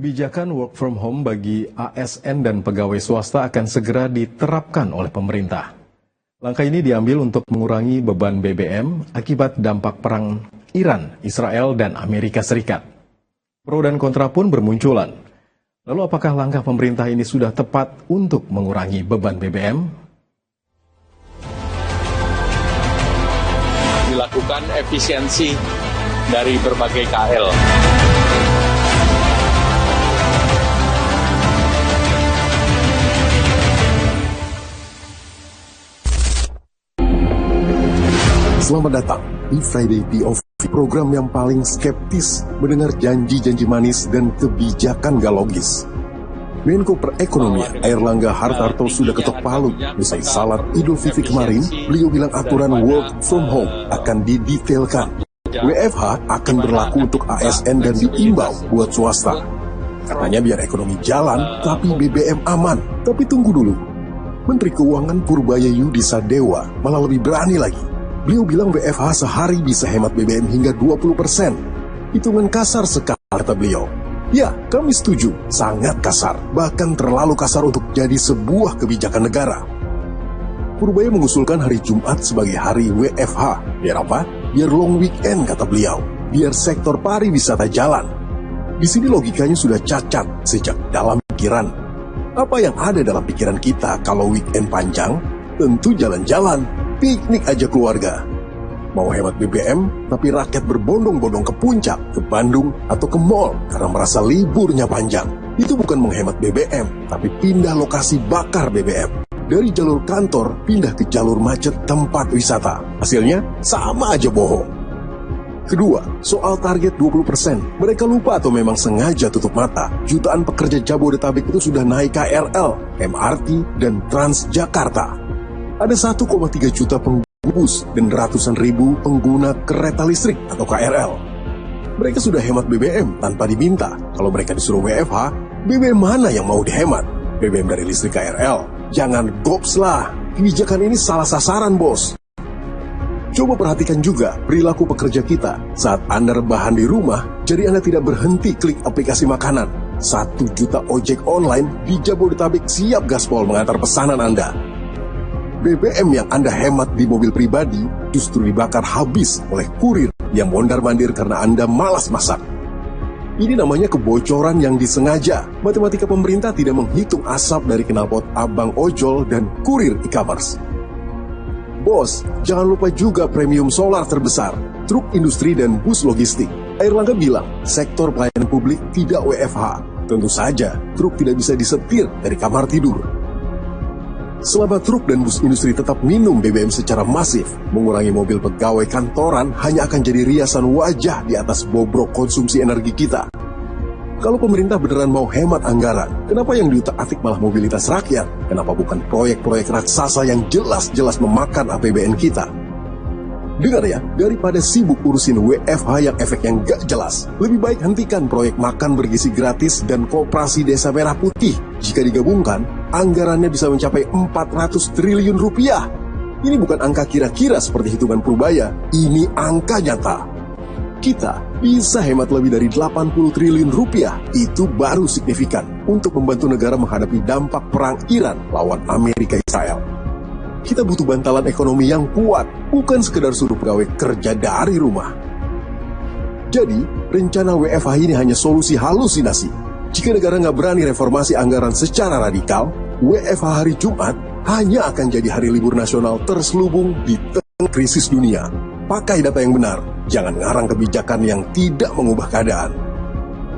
Kebijakan work from home bagi ASN dan pegawai swasta akan segera diterapkan oleh pemerintah. Langkah ini diambil untuk mengurangi beban BBM akibat dampak perang Iran, Israel, dan Amerika Serikat. Pro dan kontra pun bermunculan. Lalu apakah langkah pemerintah ini sudah tepat untuk mengurangi beban BBM? Dilakukan efisiensi dari berbagai KL. Selamat datang di Friday POV, program yang paling skeptis mendengar janji-janji manis dan kebijakan gak logis. Menko Perekonomian Airlangga Hartarto sudah ketok palu. Usai salat Idul Fitri kemarin, beliau bilang aturan work from home akan didetailkan. WFH akan berlaku untuk ASN dan diimbau buat swasta. Katanya biar ekonomi jalan, tapi BBM aman. Tapi tunggu dulu. Menteri Keuangan Purbaya Yudi Sadewa malah lebih berani lagi. Beliau bilang WFH sehari bisa hemat BBM hingga 20%. Hitungan kasar sekali, kata beliau. Ya, kami setuju, sangat kasar, bahkan terlalu kasar untuk jadi sebuah kebijakan negara. Purbaya mengusulkan hari Jumat sebagai hari WFH. Biar apa? Biar long weekend, kata beliau. Biar sektor pariwisata jalan. Di sini logikanya sudah cacat sejak dalam pikiran. Apa yang ada dalam pikiran kita kalau weekend panjang? Tentu jalan-jalan, piknik aja keluarga. Mau hemat BBM, tapi rakyat berbondong-bondong ke puncak, ke Bandung, atau ke mall karena merasa liburnya panjang. Itu bukan menghemat BBM, tapi pindah lokasi bakar BBM. Dari jalur kantor, pindah ke jalur macet tempat wisata. Hasilnya, sama aja bohong. Kedua, soal target 20%. Mereka lupa atau memang sengaja tutup mata. Jutaan pekerja Jabodetabek itu sudah naik KRL, MRT, dan Transjakarta. Ada 1,3 juta pengguna bus dan ratusan ribu pengguna kereta listrik atau KRL. Mereka sudah hemat BBM tanpa diminta. Kalau mereka disuruh WFH, BBM mana yang mau dihemat? BBM dari listrik KRL? Jangan gops lah. Kebijakan ini salah sasaran, bos. Coba perhatikan juga perilaku pekerja kita. Saat Anda rebahan di rumah, jadi Anda tidak berhenti klik aplikasi makanan. 1 juta ojek online di Jabodetabek siap gaspol mengantar pesanan Anda. BBM yang Anda hemat di mobil pribadi justru dibakar habis oleh kurir yang mondar-mandir karena Anda malas masak. Ini namanya kebocoran yang disengaja. Matematika pemerintah tidak menghitung asap dari knalpot abang ojol dan kurir e-commerce. Bos, jangan lupa juga premium solar terbesar, truk industri dan bus logistik. Airlangga bilang, sektor pelayanan publik tidak WFH. Tentu saja, truk tidak bisa disetir dari kamar tidur. Selama truk dan bus industri tetap minum BBM secara masif, mengurangi mobil pegawai kantoran hanya akan jadi riasan wajah di atas bobrok konsumsi energi kita. Kalau pemerintah beneran mau hemat anggaran, kenapa yang diutak-atik malah mobilitas rakyat? Kenapa bukan proyek-proyek raksasa yang jelas-jelas memakan APBN kita? Dengar ya, daripada sibuk urusin WFH yang efeknya gak jelas, lebih baik hentikan proyek makan bergizi gratis dan koperasi Desa Merah Putih. Jika digabungkan, anggarannya bisa mencapai 400 triliun rupiah. Ini bukan angka kira-kira seperti hitungan Purbaya, ini angka nyata. Kita bisa hemat lebih dari 80 triliun rupiah, itu baru signifikan untuk membantu negara menghadapi dampak perang Iran lawan Amerika Israel. Kita butuh bantalan ekonomi yang kuat, bukan sekedar suruh pegawai kerja dari rumah. Jadi, rencana WFH ini hanya solusi halusinasi. Jika negara nggak berani reformasi anggaran secara radikal, WFH hari Jumat hanya akan jadi hari libur nasional terselubung di tengah krisis dunia. Pakai data yang benar, jangan ngarang kebijakan yang tidak mengubah keadaan.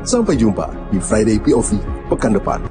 Sampai jumpa di Friday POV pekan depan.